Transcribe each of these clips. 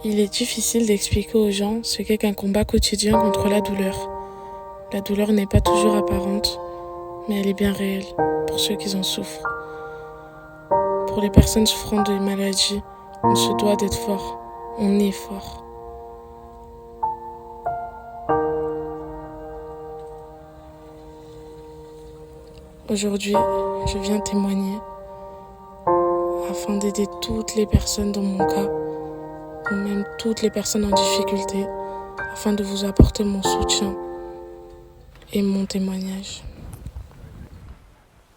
Il est difficile d'expliquer aux gens ce qu'est qu'un combat quotidien contre la douleur. La douleur n'est pas toujours apparente, mais elle est bien réelle pour ceux qui en souffrent. Pour les personnes souffrant de maladies, on se doit d'être fort. On est fort. Aujourd'hui, je viens témoigner afin d'aider toutes les personnes dans mon cas, ou même toutes les personnes en difficulté, afin de vous apporter mon soutien et mon témoignage.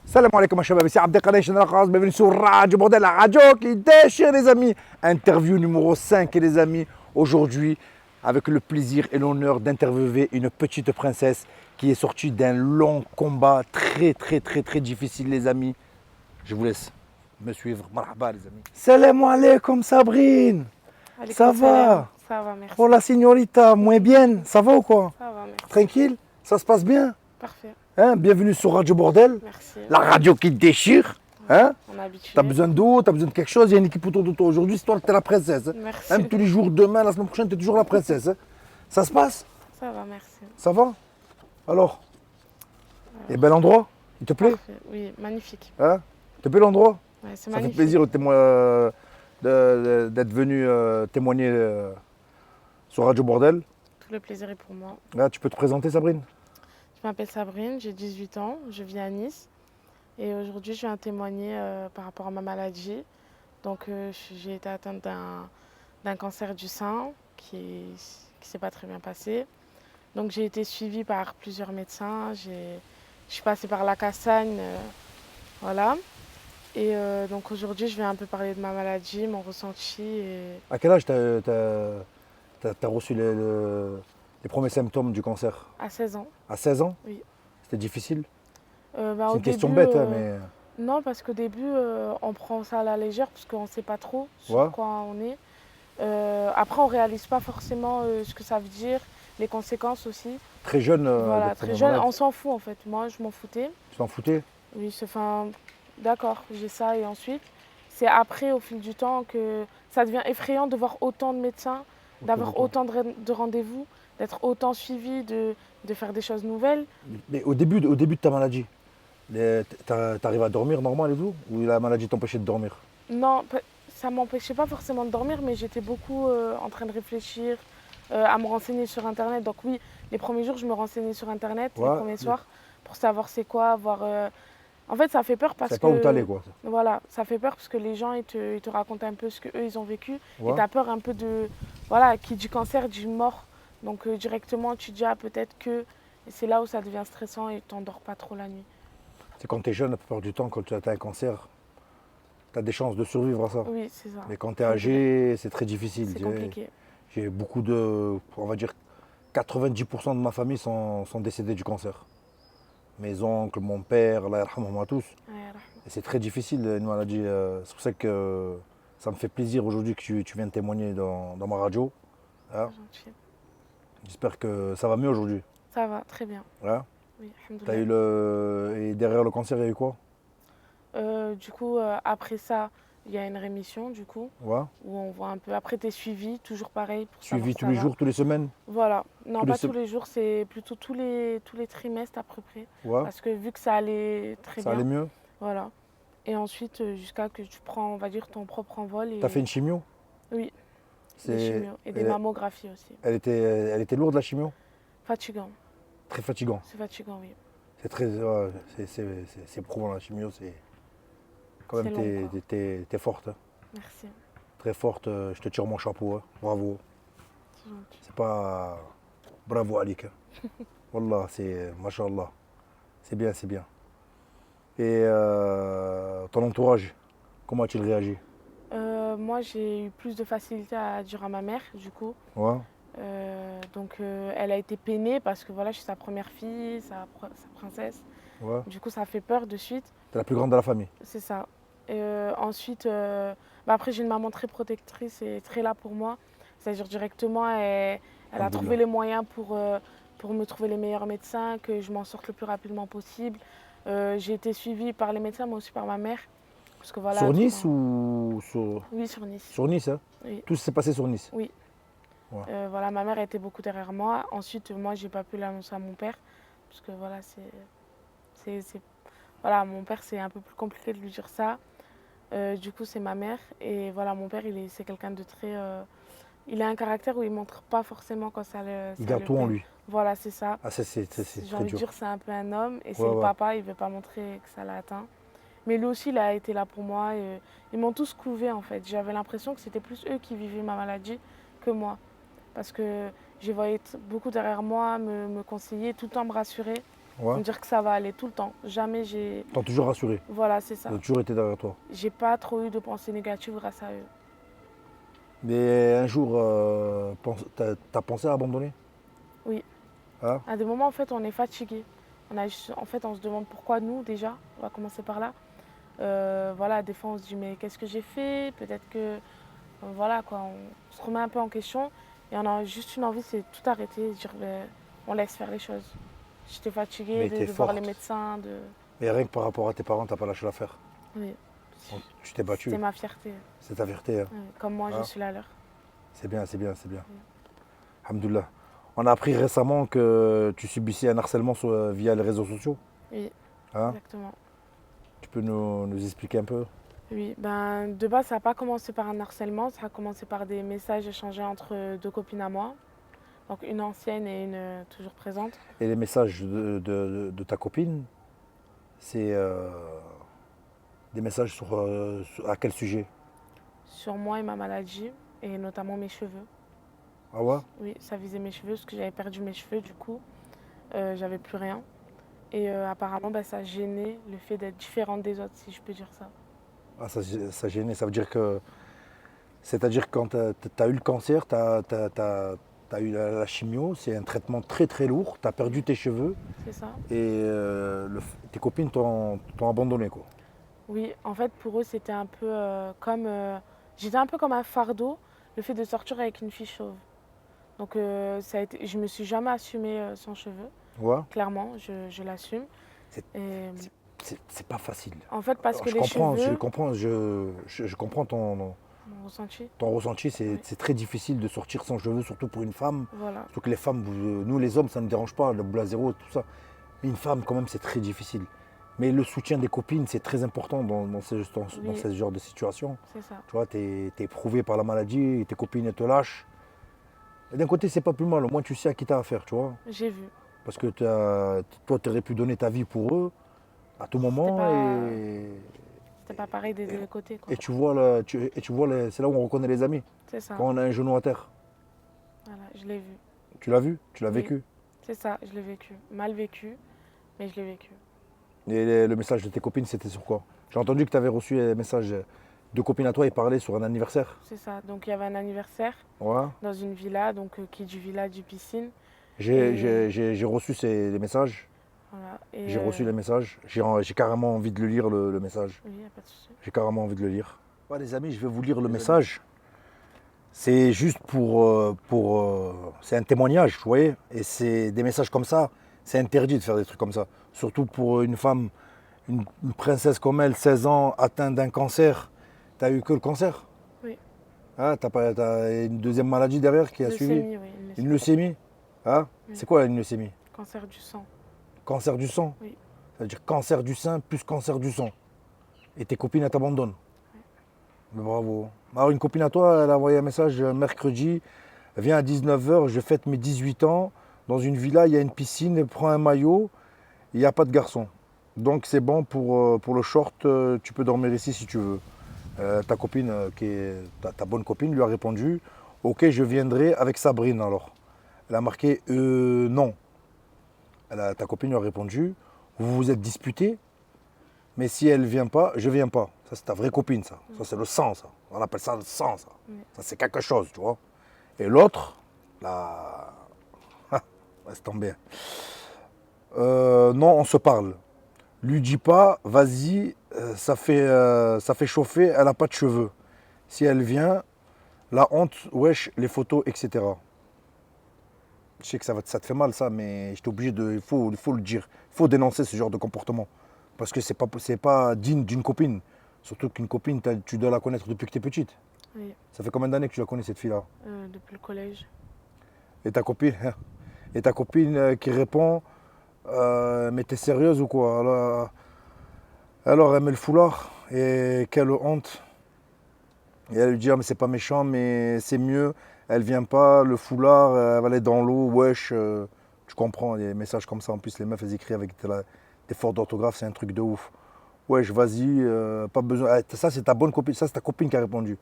Salam alaikum Shabab, c'est Abdelkader Chenrakaz, bienvenue sur Radio Bordel, la radio qui déchire les amis. Interview numéro 5 les amis, aujourd'hui avec le plaisir et l'honneur d'interviewer une petite princesse qui est sortie d'un long combat très difficile les amis. Je vous laisse me suivre, marhaba les amis. Salam alaikum Sabrine. Ça va? Ça va, merci. Oh la signorita, moins bien, ça va ou quoi? Ça va, merci. Tranquille? Ça se passe bien? Parfait, Hein, bienvenue sur Radio Bordel, merci. la radio qui déchire. Hein? On a habitué. T'as besoin d'eau, t'as besoin de quelque chose, il y a une équipe autour de toi. Aujourd'hui, c'est toi, t'es la princesse. Hein? Merci. Même tous les jours, demain, la semaine prochaine, t'es toujours la princesse. Hein? Ça se passe? Ça va, merci. Ça va? Alors? Et bel endroit? Il te plaît? Parfait. Oui, magnifique. Hein? Il te plaît l'endroit? Ouais, c'est Ça magnifique. fait plaisir d'être venu témoigner sur Radio Bordel. Tout le plaisir est pour moi. Là, tu peux te présenter, Sabrine? Je m'appelle Sabrine, j'ai 18 ans, je vis à Nice. Et aujourd'hui, je viens témoigner par rapport à ma maladie. Donc, j'ai été atteinte d'un cancer du sein qui s'est pas très bien passé. Donc, j'ai été suivie par plusieurs médecins. Je suis passée par la Cassagne, voilà. Et donc, aujourd'hui, je viens un peu parler de ma maladie, mon ressenti. Et À quel âge t'as reçu les premiers symptômes du cancer? à 16 ans. À 16 ans? Oui. C'était difficile? C'est C'est une question bête, hein, mais... Non, parce qu'au début, on prend ça à la légère parce qu'on ne sait pas trop sur Ouais. quoi on est. Après, on ne réalise pas forcément ce que ça veut dire, les conséquences aussi. Très jeune. Voilà, d'être très jeune, malade. on s'en fout en fait. Moi, je m'en foutais. Tu t'en foutais? Oui, enfin, d'accord, j'ai ça et ensuite. C'est après, au fil du temps, que ça devient effrayant de voir autant de médecins, d'avoir de toi. autant de rendez-vous, d'être autant suivi, de faire des choses nouvelles. Mais au début de ta maladie, t'arrives à dormir normal et tout? Ou la maladie t'empêchait de dormir? Non, ça m'empêchait pas forcément de dormir, mais j'étais beaucoup en train de réfléchir, à me renseigner sur Internet. Donc oui, les premiers jours, je me renseignais sur Internet, Ouais. les premiers soirs, pour savoir c'est quoi, voir... En fait, ça fait peur parce Tu que... savais pas où t'allais quoi. Voilà, ça fait peur parce que les gens, ils te racontent un peu ce qu'eux, ils ont vécu. Ouais. Et tu as peur un peu de... Voilà, qui dit cancer, dit mort. Donc directement, tu dis, ah, peut-être que... Et c'est là où ça devient stressant et tu t'endors pas trop la nuit. C'est quand t'es jeune, la plupart du temps, quand tu as un cancer, t'as des chances de survivre à ça. Oui, c'est ça. Mais quand t'es âgé, c'est très difficile. C'est compliqué. J'ai beaucoup de... On va dire 90% de ma famille sont décédés du cancer. Mes oncles, mon père, Allah yarhamhum à tous. Ouais, rahma. Et c'est très difficile une maladie. C'est pour ça que ça me fait plaisir aujourd'hui que tu viennes témoigner dans ma radio. Hein. Gentil. J'espère que ça va mieux aujourd'hui. Ça va, très bien. Hein. Oui, T'as alhamdoulilah. eu et derrière le cancer, il y a eu quoi? Du coup, après ça, il y a une rémission, du coup, Ouais. où on voit un peu. Après, tu es suivi, toujours pareil. Pour Suivi savoir tous ça les va. jours, toutes les semaines? Voilà. Non, Tous les pas sem- tous les jours, c'est plutôt tous les trimestres à peu près. Ouais. Parce que vu que ça allait très Ça bien. allait mieux? Voilà. Et ensuite, jusqu'à que tu prends, on va dire, ton propre envol. Et... T'as fait une chimio? Oui, C'est- des chimios. Et des elle- mammographies aussi. Elle était lourde la chimio? Fatigant. Très fatigant. C'est fatigant, oui. C'est très. Ouais, c'est éprouvant la chimio. C'est. Quand même, C'est long, t'es forte. Hein. Merci. Très forte. Je te tire mon chapeau. Hein. Bravo. C'est gentil. C'est pas. Bravo Alik. Hein. Wallah, c'est. Mashallah. C'est bien, c'est bien. Et ton entourage, comment a-t-il réagi? Moi, j'ai eu plus de facilité à dire à ma mère, du coup. Ouais. Donc, elle a été peinée parce que voilà, je suis sa première fille, sa princesse. Ouais. Du coup, ça fait peur de suite. T'es la plus grande de la famille. C'est ça. Et ensuite, après, j'ai une maman très protectrice et très là pour moi. C'est-à-dire directement, elle a Alhamdoulilah. trouvé les moyens pour me trouver les meilleurs médecins, que je m'en sorte le plus rapidement possible. J'ai été suivie par les médecins, mais aussi par ma mère. parce que voilà. Sur Nice enfin, ou Oui, sur Nice. sur Nice hein? Oui. Tout s'est passé sur Nice. Oui. Ouais. Voilà, ma mère était beaucoup derrière moi. Ensuite, moi, j'ai pas pu l'annoncer à mon père, parce que voilà, voilà, mon père, c'est un peu plus compliqué de lui dire ça. Du coup, c'est ma mère. Et voilà, mon père, c'est quelqu'un de très. Il a un caractère où il montre pas forcément quand Il ça garde le tout en peine. lui. Voilà, c'est ça. Ah, ça, c'est J'ai très envie de dur. dire, c'est un peu un homme. Et c'est Ouais, le ouais. papa, il veut pas montrer que ça l'a atteint. Mais lui aussi, il a été là pour moi. Et ils m'ont tous couvé, en fait. J'avais l'impression que c'était plus eux qui vivaient ma maladie que moi. Parce que je les voyais beaucoup derrière moi, me conseiller, tout le temps me rassurer, Ouais. me dire que ça va aller tout le temps. Jamais j'ai. T'as toujours rassuré. Voilà, c'est ça. Ils ont toujours été derrière toi. J'ai pas trop eu de pensées négatives grâce à eux. Mais un jour, t'as pensé à abandonner? Oui. Hein? À des moments, en fait, on est fatigué. En fait, on se demande pourquoi nous, déjà. On va commencer par là. Voilà, des fois, on se dit, mais qu'est-ce que j'ai fait? Peut-être que. Voilà, quoi. On se remet un peu en question. Et on a juste une envie, c'est de tout arrêter, de dire, ben, on laisse faire les choses. J'étais fatiguée Mais t'es de voir les forte. médecins. Mais rien que par rapport à tes parents, t'as pas lâché l'affaire. Oui. Donc, tu t'es C'était battu. ma fierté. C'est ta fierté. Hein. Oui. Comme moi, je Hein? suis la leur. C'est bien, c'est bien, c'est bien. Oui. Alhamdoulilah. On a appris récemment que tu subissais un harcèlement via les réseaux sociaux. Oui, Hein? exactement. Tu peux nous expliquer un peu? Oui, ben, de base, ça n'a pas commencé par un harcèlement, ça a commencé par des messages échangés entre deux copines à moi. Donc une ancienne et une toujours présente. Et les messages de ta copine, c'est des messages à quel sujet? Sur moi et ma maladie, et notamment mes cheveux. Ah ouais? Oui, ça visait mes cheveux, parce que j'avais perdu mes cheveux, du coup, j'avais plus rien. Et apparemment, ben, ça gênait le fait d'être différente des autres, si je peux dire ça. Ah, ça gênait. Ça veut dire que. C'est-à-dire que quand tu as eu le cancer, tu as eu la chimio, c'est un traitement très très lourd, tu as perdu tes cheveux C'est ça? et tes copines t'ont abandonné quoi. Oui, en fait, pour eux, c'était un peu comme. J'étais un peu comme un fardeau, le fait de sortir avec une fille chauve. Donc, je me suis jamais assumée sans cheveux. Ouais. Clairement, je l'assume. C'est Et c'est pas facile. en fait, parce Alors, que les cheveux, je comprends mon ressenti, ton ressenti, oui, c'est très difficile de sortir sans cheveux, surtout pour une femme. voilà, Surtout que les femmes, nous les hommes, ça ne dérange pas, le boule à zéro, tout ça. Mais une femme, quand même, c'est très difficile. Mais le soutien des copines, c'est très important dans oui, ce genre de situation. c'est ça. Tu vois, tu es éprouvé par la maladie, et tes copines, elles te lâchent. Et d'un côté, c'est pas plus mal, au moins tu sais à qui t'as affaire, tu vois. J'ai vu. Parce que toi, tu aurais pu donner ta vie pour eux à tout C'était moment pas, c'était pas pareil des deux côtés, quoi. et tu vois c'est là où on reconnaît les amis. C'est ça. Quand on a un genou à terre. Voilà, je l'ai vu. Tu l'as vu? Tu l'as Oui. vécu? C'est ça, je l'ai vécu. Mal vécu, mais je l'ai vécu. Et le message de tes copines, c'était sur quoi? J'ai entendu que tu avais reçu un message de copines à toi et parlaient sur un anniversaire. C'est ça. Donc, il y avait un anniversaire Ouais. dans une villa, donc qui dit villa du piscine. J'ai Et j'ai reçu les messages. voilà. Et J'ai reçu les messages. J'ai carrément envie de le lire, le message. oui, y a pas de souci. J'ai carrément envie de le lire. Ouais, les amis, je vais vous lire le message. C'est juste c'est un témoignage, vous voyez. Et c'est des messages comme ça, c'est interdit de faire des trucs comme ça. Surtout pour une femme, une princesse comme elle, 16 ans, atteinte d'un cancer. T'as eu que le cancer? Oui. Hein, t'as une deuxième maladie derrière qui a suivi? Leucémie, oui. Une leucémie? Hein? Oui. C'est quoi une leucémie? Cancer du sang. Cancer du sang? Oui. Ça veut dire cancer du sein plus cancer du sang. Et tes copines, elles t'abandonnent. Mais bravo. Alors une copine à toi, elle a envoyé un message mercredi. Viens à 19h, je fête mes 18 ans. Dans une villa, il y a une piscine, prends un maillot. Il n'y a pas de garçon. Donc c'est bon pour le short, tu peux dormir ici si tu veux. Ta copine, ta bonne copine, lui a répondu, ok, je viendrai avec Sabrine alors. Elle a marqué non. Ta copine lui a répondu, vous vous êtes disputé, mais si elle ne vient pas, je ne viens pas. Ça, c'est ta vraie copine, ça. Ça, c'est le sang, ça. On appelle ça le sang, ça. Oui. Ça, c'est quelque chose, tu vois. Et l'autre, là, laisse tomber. Non, on se parle. Lui dis pas, vas-y, ça fait chauffer, elle n'a pas de cheveux. Si elle vient, la honte, wesh, les photos, etc. Je sais que ça te fait mal ça, mais j'étais obligé il faut le dire. Il faut dénoncer ce genre de comportement. Parce que c'est pas digne d'une copine. Surtout qu'une copine, tu dois la connaître depuis que tu es petite. Oui, Ça fait combien d'années que tu la connais, cette fille-là? depuis le collège. Et ta copine, et ta copine qui répond, mais t'es sérieuse ou quoi? Alors elle met le foulard et quelle honte. Et elle lui dit, ah, mais c'est pas méchant, mais c'est mieux. Elle vient pas, le foulard, elle va aller dans l'eau, wesh. Tu comprends, des messages comme ça. En plus, les meufs, elles écrivent avec des fautes d'orthographe, c'est un truc de ouf. Wesh, vas-y, pas besoin. Ça, c'est ta bonne copine, ça, c'est ta copine qui a répondu.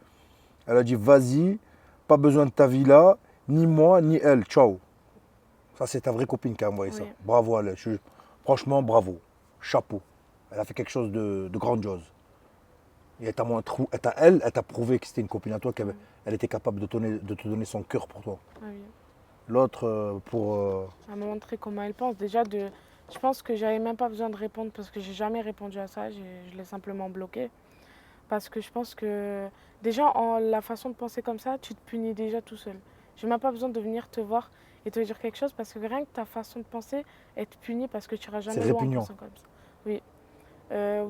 Elle a dit, vas-y, pas besoin de ta vie là, ni moi, ni elle, ciao. Ça, c'est ta vraie copine qui a envoyé ça. Oui, Bravo, elle. Franchement, bravo. Chapeau. Elle a fait quelque chose de grandiose. Et elle t'a prouvé que c'était une copine à toi, qu'elle elle était capable de te donner son cœur pour toi. oui. L'autre, Ça m'a montré comment elle pense. Déjà, je pense que j'avais même pas besoin de répondre parce que j'ai jamais répondu à ça. Je l'ai simplement bloqué. Parce que je pense que déjà, en la façon de penser comme ça, tu te punis déjà tout seul. J'ai même pas besoin de venir te voir et te dire quelque chose parce que rien que ta façon de penser, elle te punit parce que tu iras c'est jamais loin en répugnant. pensant comme ça. Oui.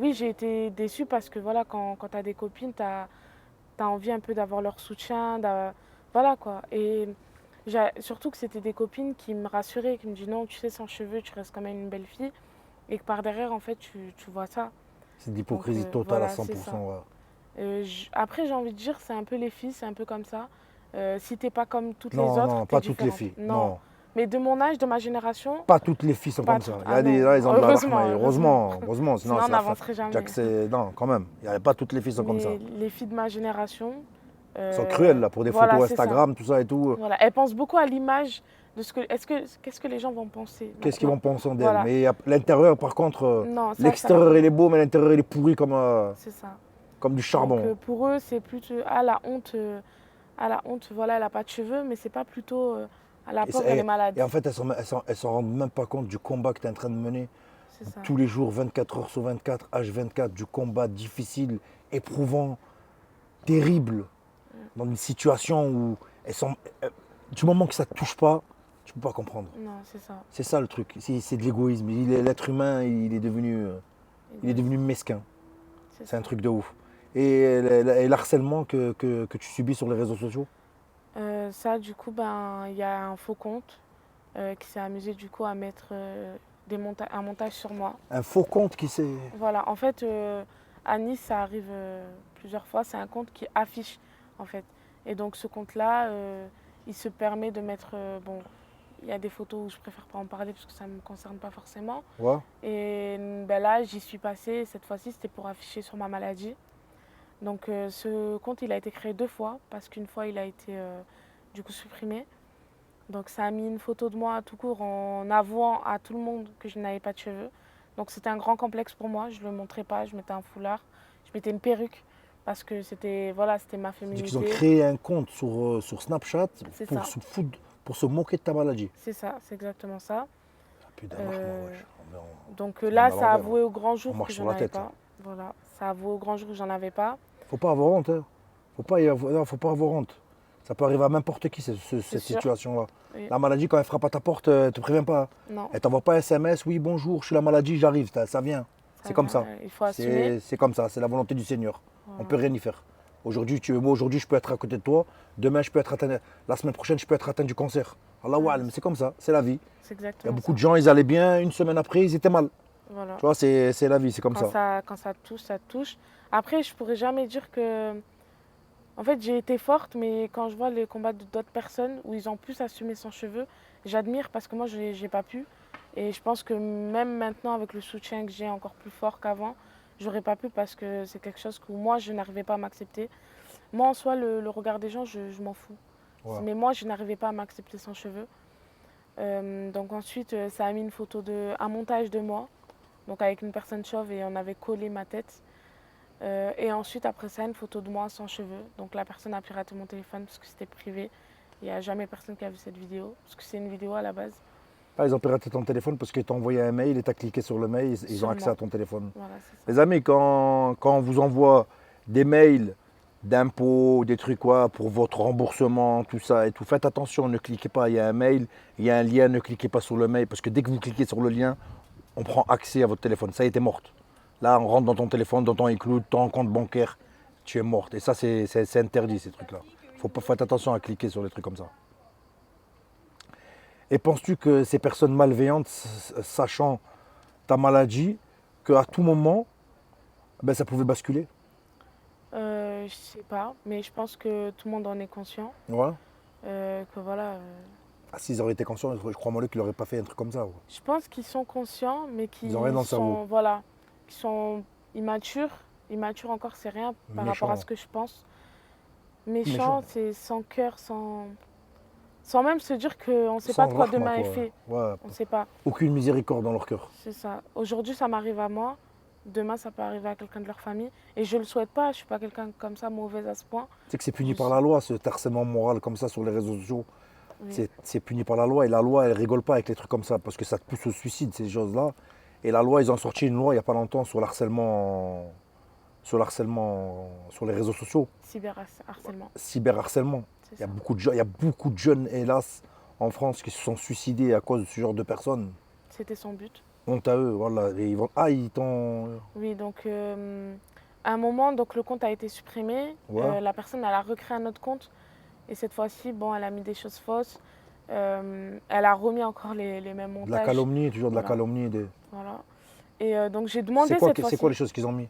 Oui, j'ai été déçue parce que voilà, quand tu as des copines, tu as envie un peu d'avoir leur soutien. Voilà quoi. Et surtout que c'était des copines qui me rassuraient, qui me disaient non, tu sais, sans cheveux, tu restes quand même une belle fille. Et que par derrière, en fait, tu vois ça. C'est de Donc l'hypocrisie totale à voilà, c'est ça. 100%. Ouais. Après, j'ai envie de dire, c'est un peu les filles, c'est un peu comme ça. Si t'es pas comme toutes les Non, autres, non, t'es pas toutes les différente. filles. Non. Non, Mais de mon âge, de ma génération, pas toutes les filles sont pas comme ça. toutes. Il y Ah a des, non, là, ils ont de la heureusement, rahma. Et heureusement. heureusement, heureusement, sinon Sinon, on c'est la fin. n'avancerait jamais. Non, quand même. Il y a pas toutes les filles sont comme ça. Mais les filles de ma génération, Ils sont cruelles là, pour des voilà, photos c'est ça. Instagram, tout ça et tout. Voilà, elles pensent beaucoup à l'image de qu'est-ce que les gens vont penser Qu'est-ce qu'ils maintenant. vont penser d'elle? Voilà. Mais l'intérieur, par contre, Non, ça leur l'extérieur fait. il est beau, mais l'intérieur il est pourri C'est ça. comme du Donc charbon. pour eux, c'est plutôt ah la honte, voilà, elle a pas de cheveux, mais c'est pas plutôt ah la Et, pauvre, elle est malade. et en fait, elles s'en rendent même pas compte du combat que tu es en train de mener. C'est ça. Tous les jours, 24 heures sur 24, H24, du combat difficile, éprouvant, terrible, dans une situation où du moment que ça ne te touche pas, tu ne peux pas comprendre. Non, c'est ça. C'est ça le truc, c'est de l'égoïsme. L'être humain, il est devenu mesquin. C'est C'est un ça. truc de ouf. Et l'harcèlement que tu subis sur les réseaux sociaux? Ça, du coup, ben, il y a un faux compte qui s'est amusé du coup à mettre un montage sur moi. Un faux compte qui s'est... Voilà, en fait, à Nice, ça arrive plusieurs fois. C'est un compte qui affiche, en fait. Et donc, ce compte-là, il se permet de mettre. Bon, il y a des photos où je préfère pas en parler parce que ça ne me concerne pas forcément. Ouais. Et ben là, j'y suis passée. Cette fois-ci, c'était pour afficher sur ma maladie. Donc, ce compte, il a été créé 2 fois parce qu'une fois, il a été du coup supprimé. Donc, ça a mis une photo de moi tout court en avouant à tout le monde que je n'avais pas de cheveux. Donc, c'était un grand complexe pour moi. Je ne le montrais pas. Je mettais un foulard. Je mettais une perruque parce que c'était voilà, c'était ma C'est-à-dire qu'ils ont féminité. créé un compte sur Snapchat C'est pour ça. se foutre, pour se moquer de ta maladie. C'est ça, c'est exactement ça. Ah, putain, Euh, wesh. donc C'est là, même à ça a l'envers, avoué au grand on jour marche que sur j'en la avais tête. Là. pas. Voilà, ça a avoué au grand jour que j'en avais pas. Faut pas avoir honte. Hein. Non, faut pas avoir honte. Ça peut arriver à n'importe qui, C'est cette sûr. situation-là. Oui. La maladie, quand elle frappe à ta porte, elle ne te prévient pas. Non, Elle t'envoie pas SMS, oui, bonjour, je suis la maladie, j'arrive. Ça vient. C'est comme ça. il faut assumer. C'est comme ça, c'est la volonté du Seigneur. On Voilà. ne peut rien y faire. Aujourd'hui, je peux être à côté de toi. Demain, je peux être atteint. La semaine prochaine, je peux être atteint du cancer. Allah Wa'alam, c'est comme ça, c'est la vie. C'est Il y a exactement beaucoup ça. de gens, ils allaient bien, une semaine après, ils étaient mal. Voilà. Tu vois, c'est la vie, c'est comme ça. Quand ça te touche, ça te touche. Après, je pourrais jamais dire que. En fait, j'ai été forte, mais quand je vois les combats d'autres personnes où ils ont pu s'assumer sans cheveux, j'admire parce que moi, j'ai pas pu. Et je pense que même maintenant, avec le soutien que j'ai encore plus fort qu'avant, j'aurais pas pu parce que c'est quelque chose que moi, je n'arrivais pas à m'accepter. Moi, en soi, le regard des gens, je m'en fous. Ouais. Mais moi, je n'arrivais pas à m'accepter sans cheveux. Donc ensuite, ça a mis une un montage de moi, donc avec une personne chauve et on avait collé ma tête. Et ensuite, après ça, une photo de moi sans cheveux. Donc la personne a piraté mon téléphone parce que c'était privé. Il n'y a jamais personne qui a vu cette vidéo, parce que c'est une vidéo à la base. Ah, ils ont piraté ton téléphone parce qu'ils t'ont envoyé un mail et tu as cliqué sur le mail, ils ont accès Sûrement. à ton téléphone. Voilà, c'est ça. Les amis, quand on vous envoie des mails d'impôts, des trucs quoi, pour votre remboursement, tout ça et tout, faites attention, ne cliquez pas, il y a un mail, il y a un lien, ne cliquez pas sur le mail, parce que dès que vous cliquez sur le lien, on prend accès à votre téléphone. Ça a été morte. Là, on rentre dans ton téléphone, dans ton iCloud, ton compte bancaire, tu es morte. Et ça, c'est interdit, ces trucs-là. Faut pas faire attention à cliquer sur les trucs comme ça. Et penses-tu que ces personnes malveillantes, sachant ta maladie, qu'à tout moment, ben, ça pouvait basculer? Je sais pas, mais je pense que tout le monde en est conscient. Ouais. Que voilà, Ah, s'ils auraient été conscients, je crois moi qu'ils n'auraient pas fait un truc comme ça. Ouais. je pense qu'ils sont conscients, mais Ils n'ont rien qu'ils dans le cerveau. sont, voilà, qu'ils sont immatures. Immatures encore, c'est rien par rapport à Méchant. ce que je pense. Méchant, Méchant. c'est sans cœur, sans même se dire qu'on ne sait pas Sans de quoi rahma, demain est quoi. fait. Ouais. On ne sait pas. Aucune miséricorde dans leur cœur. C'est ça. Aujourd'hui, ça m'arrive à moi. Demain, ça peut arriver à quelqu'un de leur famille. Et je ne le souhaite pas. Je ne suis pas quelqu'un comme ça, mauvaise à ce point. Tu sais que c'est puni Je par sais- la loi, ce harcèlement moral comme ça sur les réseaux sociaux. Oui, C'est puni par la loi et la loi, elle rigole pas avec les trucs comme ça parce que ça te pousse au suicide, ces choses-là. Et la loi, ils ont sorti une loi il n'y a pas longtemps sur l'harcèlement sur les réseaux sociaux, cyberharcèlement. cyberharcèlement. C'est Il y a ça. il y a beaucoup de jeunes, hélas, en France qui se sont suicidés à cause de ce genre de personnes. C'était son but. Honte à eux, voilà. Et ils vont, ah, ils t'ont. Oui, donc à un moment, donc, le compte a été supprimé. Ouais. La personne, elle a recréé un autre compte. Et cette fois-ci, bon, elle a mis des choses fausses. Elle a remis encore les mêmes De la montages. calomnie, toujours de la Voilà, calomnie. voilà. Et donc j'ai demandé cette C'est quoi fois-ci. les choses qu'ils ont mis?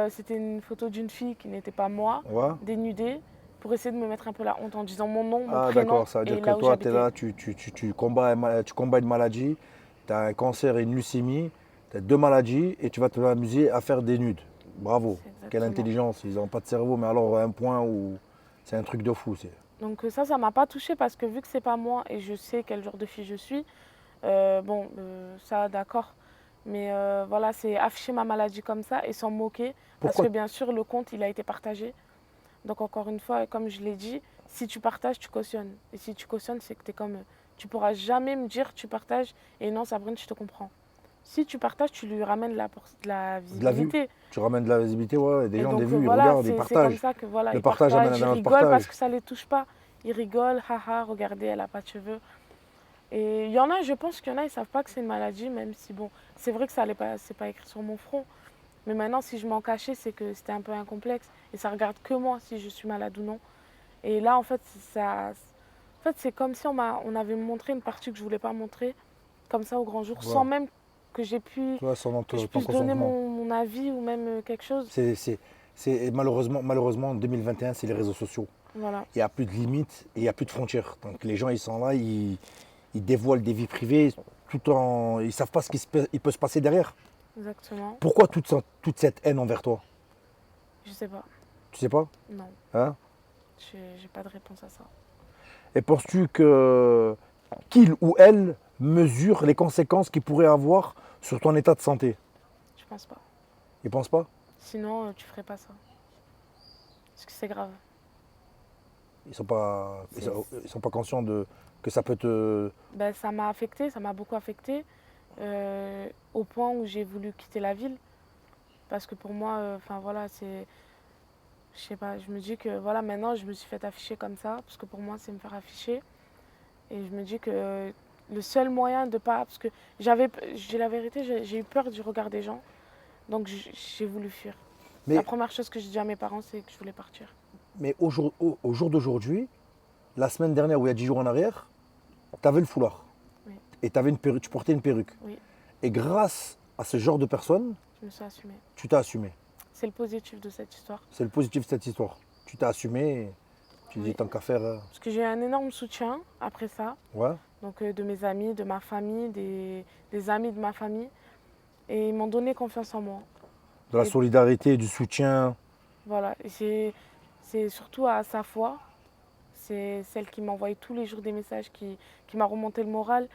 C'était une photo d'une fille qui n'était pas moi, Ouais. dénudée, pour essayer de me mettre un peu la honte en disant mon nom, mon Ah, prénom d'accord, ça veut dire et que là où toi, tu es j'habitais. là, tu combats une maladie, tu as un cancer et une leucémie, tu as deux maladies et tu vas t'amuser à faire des nudes. Bravo. C'est Quelle exactement. intelligence, ils n'ont pas de cerveau, mais alors à un point où c'est un truc de fou. Donc ça m'a pas touchée parce que vu que c'est pas moi et je sais quel genre de fille je suis, bon, ça d'accord. Mais voilà, c'est afficher ma maladie comme ça et s'en moquer parce Pourquoi? que bien sûr le compte il a été partagé. Donc encore une fois, comme je l'ai dit, si tu partages, tu cautionnes. Et si tu cautionnes, c'est que tu es comme eux. Tu pourras jamais me dire tu partages et non Sabrine, je te comprends. Si tu partages, tu lui ramènes de la De la vue. visibilité. Tu ramènes de la visibilité, ouais, des Et gens, des donc vues, ils voilà, regardent, ils c'est comme partagent. ça que voilà, Le ils partage amène partagent, à ils un autre rigolent parce partage. que ça les touche pas. Ils rigolent, haha, regardez, elle a pas de cheveux. Et il y en a, je pense qu'il y en a, ils savent pas que c'est une maladie, même si bon, c'est vrai que ça n'est pas, c'est pas écrit sur mon front. Mais maintenant, si je m'en cachais, c'est que c'était un peu un complexe. Et ça regarde que moi si je suis malade ou non. Et là, en fait, c'est comme si on avait montré une partie que je voulais pas montrer, comme ça au grand jour, sans Voilà. même que j'ai pu, Tu vois, sans que je ton puisse donner consentement. mon avis ou même quelque chose. Malheureusement, 2021, c'est les réseaux sociaux. Voilà, Il n'y a plus de limites et il n'y a plus de frontières. Donc les gens, ils sont là, ils dévoilent des vies privées tout en. Ils ne savent pas il peut se passer derrière. exactement. Pourquoi toute cette haine envers toi? Je sais pas. Tu sais pas? Non, Hein? j'ai pas de réponse à ça. Et penses-tu que qu'il ou elle mesure les conséquences qu'il pourrait avoir sur ton état de santé? Je pense pas. Ils pensent pas? Sinon, tu ferais pas ça. Parce que c'est grave. Ils C'est- sont pas conscients que ça peut te. Ben, ça m'a affecté, ça m'a beaucoup affecté, au point où j'ai voulu quitter la ville. Parce que pour moi, enfin voilà, c'est. Je sais pas, je me dis que voilà, maintenant je me suis fait afficher comme ça, parce que pour moi c'est me faire afficher. Et je me dis que le seul moyen de pas. Parce que j'ai la vérité, j'ai eu peur du regard des gens, donc j'ai voulu fuir. La Mais, première chose que j'ai dit à mes parents, c'est que je voulais partir. mais au jour d'aujourd'hui, la semaine dernière ou il y a 10 jours en arrière, tu avais le foulard. Oui, Et tu portais une perruque. oui, Et grâce à ce genre de personnes, je me suis assumée. tu t'as assumé. C'est le positif de cette histoire. C'est le positif de cette histoire. Tu t'as assumé, et tu dis Oui. tant qu'à faire. Parce que j'ai eu un énorme soutien après ça. Ouais. Donc de mes amis, de ma famille, des amis de ma famille. Et ils m'ont donné confiance en moi. De la Et solidarité, du soutien. voilà, et c'est surtout à sa foi. C'est celle qui m'a envoyé tous les jours des messages, qui m'a remonté le moral,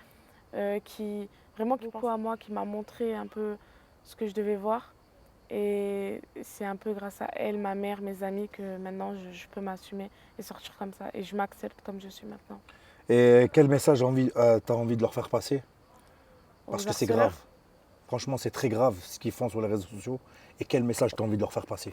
qui vraiment qui pense à moi, qui m'a montré un peu ce que je devais voir. Et c'est un peu grâce à elle, ma mère, mes amis, que maintenant je peux m'assumer et sortir comme ça. Et je m'accepte comme je suis maintenant. Et quel message t'as envie de leur faire passer? Parce Aux que c'est grave. harceleurs, Franchement, c'est très grave ce qu'ils font sur les réseaux sociaux. Et quel message t'as envie de leur faire passer?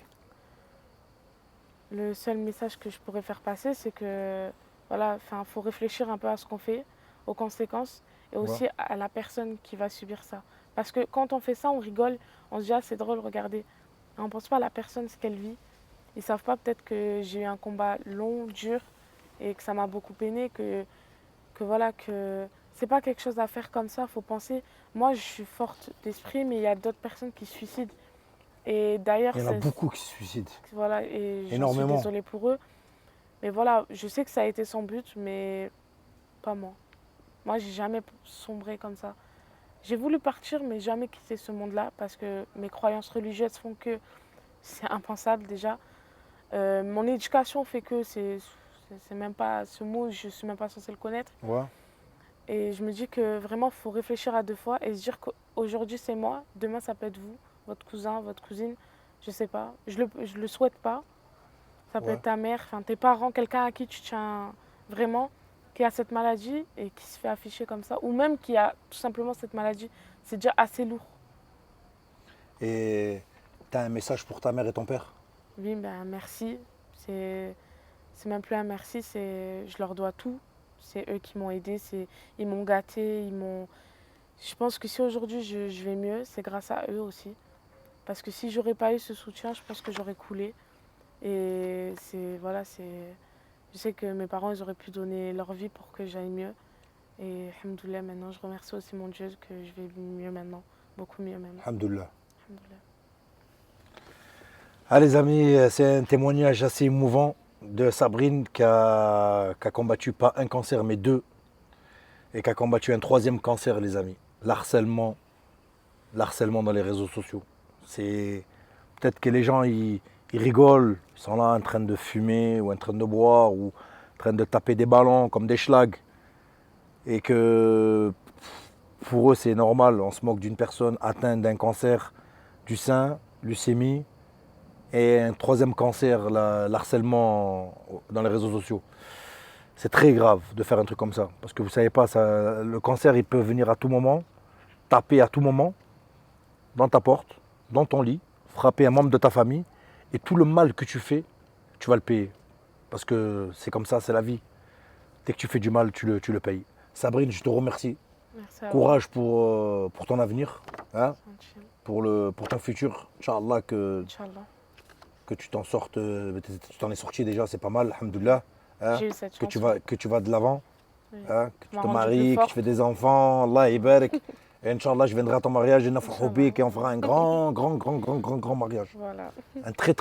le seul message que je pourrais faire passer, c'est que voilà, enfin, faut réfléchir un peu à ce qu'on fait, aux conséquences et Ouais. aussi à la personne qui va subir ça. Parce que quand on fait ça, on rigole, on se dit, ah, c'est drôle, regardez. Et on ne pense pas à la personne, ce qu'elle vit. Ils ne savent pas peut-être que j'ai eu un combat long, dur, et que ça m'a beaucoup peiné, que voilà, que c'est pas quelque chose à faire comme ça. Il faut penser, moi, je suis forte d'esprit, mais il y a d'autres personnes qui se suicident. Et d'ailleurs, Il y en a beaucoup qui se suicident. voilà, et j'en suis Énormément. désolée pour eux. Mais voilà, je sais que ça a été son but, mais pas moi. Moi, j'ai jamais sombré comme ça. J'ai voulu partir, mais jamais quitter ce monde-là parce que mes croyances religieuses font que c'est impensable déjà. Mon éducation fait que c'est même pas ce mot, je suis même pas censée le connaître. Ouais. Et je me dis que vraiment, il faut réfléchir à deux fois et se dire qu'aujourd'hui c'est moi, demain ça peut être vous, votre cousin, votre cousine, je sais pas. Je le souhaite pas. Ça peut Ouais. être ta mère, enfin tes parents, quelqu'un à qui tu tiens vraiment, qui a cette maladie et qui se fait afficher comme ça, ou même qui a tout simplement cette maladie. C'est déjà assez lourd. Et tu as un message pour ta mère et ton père? Oui, ben merci. C'est même plus un merci, je leur dois tout. C'est eux qui m'ont aidé, ils m'ont gâté, je pense que si aujourd'hui je vais mieux, c'est grâce à eux aussi. Parce que si j'aurais pas eu ce soutien, je pense que j'aurais coulé. Et voilà, je sais que mes parents, ils auraient pu donner leur vie pour que j'aille mieux. Et alhamdoulilah, maintenant, je remercie aussi mon Dieu que je vais mieux maintenant. Beaucoup mieux même. Alhamdoulilah. Alhamdoulilah. Ah les amis, c'est un témoignage assez émouvant de Sabrine qui a combattu pas un cancer mais deux et qui a combattu un troisième cancer les amis. L'harcèlement dans les réseaux sociaux. C'est peut-être que les gens ils rigolent, ils sont là en train de fumer ou en train de boire ou en train de taper des ballons comme des schlags et que pour eux c'est normal, on se moque d'une personne atteinte d'un cancer du sein, leucémie. Et un troisième cancer, l'harcèlement dans les réseaux sociaux. C'est très grave de faire un truc comme ça. Parce que vous ne savez pas, le cancer, il peut venir à tout moment, taper à tout moment, dans ta porte, dans ton lit, frapper un membre de ta famille. Et tout le mal que tu fais, tu vas le payer. Parce que c'est comme ça, c'est la vie. Dès que tu fais du mal, tu le payes. Sabrine, je te remercie. Merci à vous. Courage pour ton avenir, hein, Inch'Allah. pour ton futur. Inch'Allah Inch'Allah. que tu t'en sortes, tu t'en es sorti déjà, c'est pas mal, alhamdoulilah. Hein, J'ai eu cette chance. que tu vas de l'avant, Oui. hein, que tu m'a te rendu plus maries, que tu forte. fais des enfants, Allah yabarak. Et Inch'Allah, je viendrai à ton mariage, Inch'Allah. et on fera un grand mariage. Voilà. Un très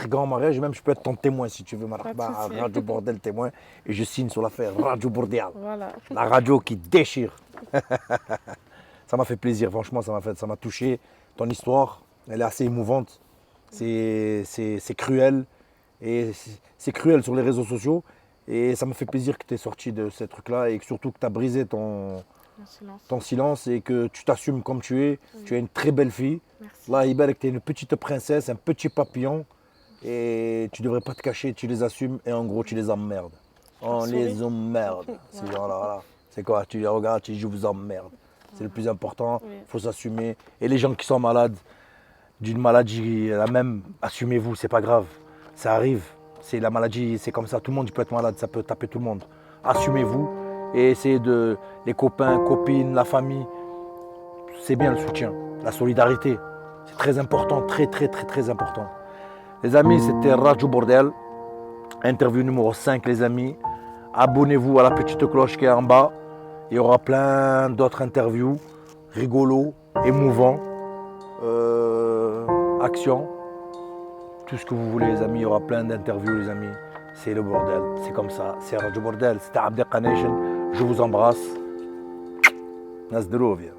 grand mariage, même je peux être ton témoin si tu veux, Pas de marhaba, souci. Radio Bordel témoin, et je signe sur l'affaire, Radio Bordel, Voilà. la radio qui déchire. Ça m'a fait plaisir, franchement, ça m'a touché. Ton histoire, elle est assez émouvante, c'est cruel, et c'est cruel sur les réseaux sociaux. Et ça me fait plaisir que tu es sorti de ces trucs-là et que surtout que tu as brisé En silence. ton silence et que tu t'assumes comme tu es. Oui. Tu es une très belle fille. Merci. Là, Iber, tu es une petite princesse, un petit papillon. Et tu ne devrais pas te cacher, tu les assumes et en gros, tu les emmerdes. On Souris. les emmerde. C'est voilà. C'est quoi? Tu les regardes, tu dis je vous emmerde. C'est le plus important, il Oui. faut s'assumer. Et les gens qui sont malades d'une maladie, la même, assumez-vous, c'est pas grave. Ça arrive. C'est la maladie, c'est comme ça. Tout le monde peut être malade, ça peut taper tout le monde. Assumez-vous et essayez de. Les copains, copines, la famille, c'est bien le soutien, la solidarité. C'est très important, très important. Les amis, c'était Radio Bordel. Interview numéro 5, les amis. Abonnez-vous à la petite cloche qui est en bas. Il y aura plein d'autres interviews rigolos, émouvants, actions. Tout ce que vous voulez les amis, il y aura plein d'interviews les amis. C'est le bordel, c'est comme ça, c'est Radio Bordel, c'était Abdelka Nation. Je vous embrasse. Nas Derovia.